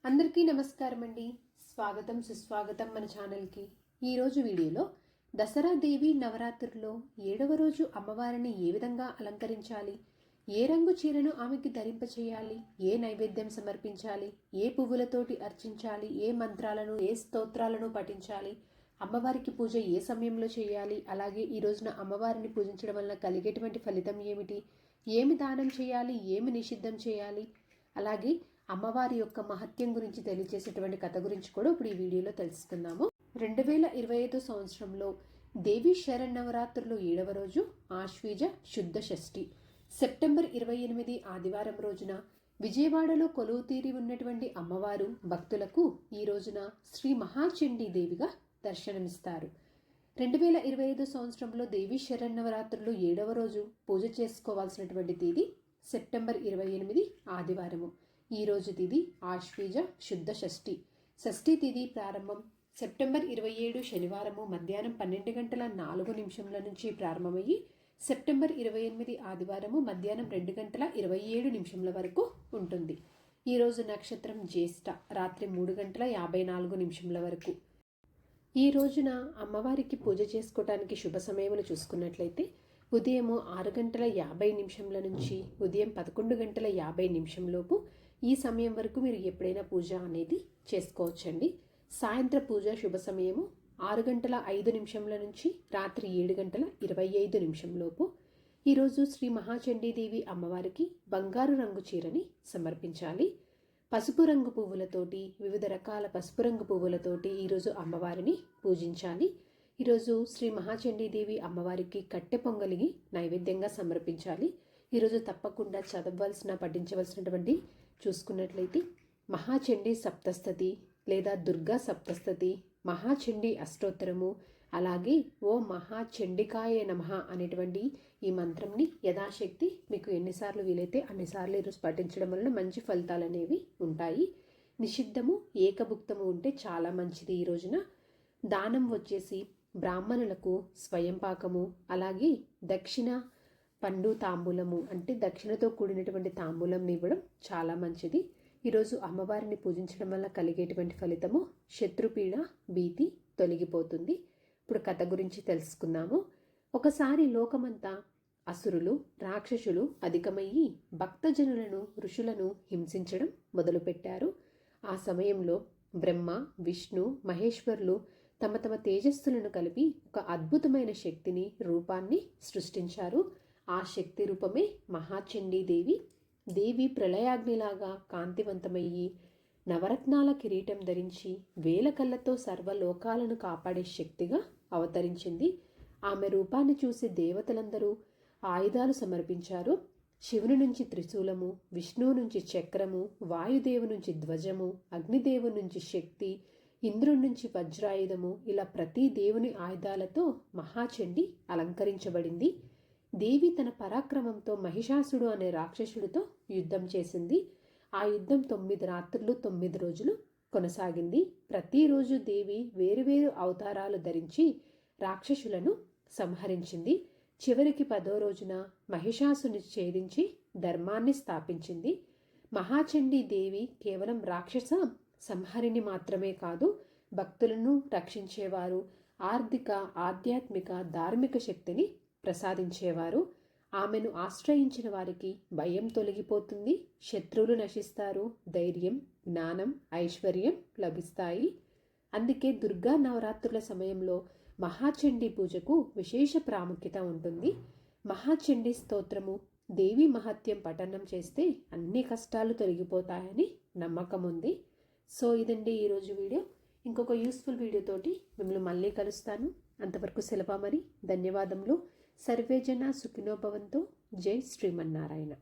అందరికీ నమస్కారం అండి. స్వాగతం సుస్వాగతం మన ఛానల్కి. ఈరోజు వీడియోలో దసరా దేవి నవరాత్రుల్లో 7వ రోజు అమ్మవారిని ఏ విధంగా అలంకరించాలి, ఏ రంగు చీరను ఆమెకి ధరింపచేయాలి, ఏ నైవేద్యం సమర్పించాలి, ఏ పువ్వులతోటి అర్చించాలి, ఏ మంత్రాలను ఏ స్తోత్రాలను పఠించాలి, అమ్మవారికి పూజ ఏ సమయంలో చేయాలి, అలాగే ఈ రోజున అమ్మవారిని పూజించడం వలన కలిగేటువంటి ఫలితం ఏమిటి, ఏమి దానం చేయాలి, ఏమి నిషిద్ధం చేయాలి, అలాగే అమ్మవారి యొక్క మహత్యం గురించి తెలియజేసేటువంటి కథ గురించి కూడా ఇప్పుడు ఈ వీడియోలో తెలుసుకుందాము. 2025 సంవత్సరంలో దేవి శరన్నవరాత్రులు 7వ రోజు ఆశ్వీజ శుద్ధ షష్ఠి సెప్టెంబర్ 28 ఆదివారం రోజున విజయవాడలో కొలువు తీరి ఉన్నటువంటి అమ్మవారు భక్తులకు ఈ రోజున శ్రీ మహాచండీ దేవిగా దర్శనమిస్తారు. 2025 సంవత్సరంలో దేవి శరన్నవరాత్రులు 7వ రోజు పూజ చేసుకోవాల్సినటువంటి తేదీ సెప్టెంబర్ 28 ఆదివారము. ఈ రోజు తిథి ఆశ్వీజ శుద్ధ షష్ఠి. షష్ఠి తిథి ప్రారంభం సెప్టెంబర్ 27 శనివారము మధ్యాహ్నం 12:04 నుంచి ప్రారంభమయ్యి సెప్టెంబర్ 28 ఆదివారము మధ్యాహ్నం 2:27 వరకు ఉంటుంది. ఈరోజు నక్షత్రం జ్యేష్ఠ రాత్రి 3:54 వరకు. ఈ రోజున అమ్మవారికి పూజ చేసుకోవటానికి శుభ సమయములు చూసుకున్నట్లయితే ఉదయం 6:50 నుంచి ఉదయం 11:50 లోపు ఈ సమయం వరకు మీరు ఎప్పుడైనా పూజ అనేది చేసుకోవచ్చండి. సాయంత్రం పూజ శుభ సమయము 6:05 నుంచి రాత్రి 7:25 లోపు. ఈరోజు శ్రీ మహాచండీదేవి అమ్మవారికి బంగారు రంగు చీరని సమర్పించాలి. పసుపు రంగు పువ్వులతోటి వివిధ రకాల పసుపు రంగు పువ్వులతోటి ఈరోజు అమ్మవారిని పూజించాలి. ఈరోజు శ్రీ మహాచండీదేవి అమ్మవారికి కట్టె పొంగలిని నైవేద్యంగా సమర్పించాలి. ఈరోజు తప్పకుండా చదవవలసిన పఠించవలసినటువంటి చూసుకున్నట్లయితే మహాచండీ సప్తస్థతి లేదా దుర్గా సప్తస్థతి, మహాచండీ అష్టోత్తరము, అలాగే ఓ మహాచండికాయ నమః అనేటువంటి ఈ మంత్రంని యథాశక్తి మీకు ఎన్నిసార్లు వీలైతే అన్నిసార్లు ఈరోజు పఠించడం వలన మంచి ఫలితాలు అనేవి ఉంటాయి. నిషిద్ధము ఏకభుక్తము ఉంటే చాలా మంచిది. ఈ రోజున దానం వచ్చేసి బ్రాహ్మణులకు స్వయం పాకము, అలాగే దక్షిణ పండు తాంబూలము అంటే దక్షిణతో కూడినటువంటి తాంబూలంని ఇవ్వడం చాలా మంచిది. ఈరోజు అమ్మవారిని పూజించడం వల్ల కలిగేటువంటి ఫలితము శత్రుపీడ భీతి తొలగిపోతుంది. ఇప్పుడు కథ గురించి తెలుసుకుందాము. ఒకసారి లోకమంతా అసురులు రాక్షసులు అధికమయ్యి భక్తజనులను ఋషులను హింసించడం మొదలుపెట్టారు. ఆ సమయంలో బ్రహ్మ విష్ణు మహేశ్వరులు తమ తమ తేజస్సులను కలిపి ఒక అద్భుతమైన శక్తిని రూపాన్ని సృష్టించారు. ఆ శక్తి రూపమే మహాచండీదేవి. దేవి ప్రళయాగ్నిలాగా కాంతివంతమయ్యి నవరత్నాల కిరీటం ధరించి వేల కళ్ళతో సర్వలోకాలను కాపాడే శక్తిగా అవతరించింది. ఆమె రూపాన్ని చూసి దేవతలందరూ ఆయుధాలు సమర్పించారు. శివుని నుంచి త్రిశూలము, విష్ణువు నుంచి చక్రము, వాయుదేవు నుంచి ధ్వజము, అగ్నిదేవు నుంచి శక్తి, ఇంద్రుడి నుంచి వజ్రాయుధము, ఇలా ప్రతి దేవుని ఆయుధాలతో మహాచండి అలంకరించబడింది. దేవి తన పరాక్రమంతో మహిషాసుడు అనే రాక్షసుడితో యుద్ధం చేసింది. ఆ యుద్ధం 9 రాత్రులు 9 రోజులు కొనసాగింది. ప్రతిరోజు దేవి వేరువేరు అవతారాలు ధరించి రాక్షసులను సంహరించింది. చివరికి 10వ రోజున మహిషాసుని ఛేదించి ధర్మాన్ని స్థాపించింది. మహాచండీ దేవి కేవలం రాక్షస సంహరిణి మాత్రమే కాదు, భక్తులను రక్షించేవారు, ఆర్థిక ఆధ్యాత్మిక ధార్మిక శక్తిని ప్రసాదించేవారు. ఆమెను ఆశ్రయించిన వారికి భయం తొలగిపోతుంది, శత్రువులు నశిస్తారు, ధైర్యం జ్ఞానం ఐశ్వర్యం లభిస్తాయి. అందుకే దుర్గా నవరాత్రుల సమయంలో మహాచండీ పూజకు విశేష ప్రాముఖ్యత ఉంటుంది. మహాచండీ స్తోత్రము దేవి మహత్యం పఠనం చేస్తే అన్ని కష్టాలు తొలగిపోతాయని నమ్మకం ఉంది. సో ఇదండి ఈరోజు వీడియో. ఇంకొక యూస్ఫుల్ వీడియోతోటి మిమ్మల్ని మళ్ళీ కలుస్తాను. అంతవరకు సెలవు మరి. ధన్యవాదములు. సర్వేజన సుఖినో భవంతు. జై శ్రీమన్నారాయణ.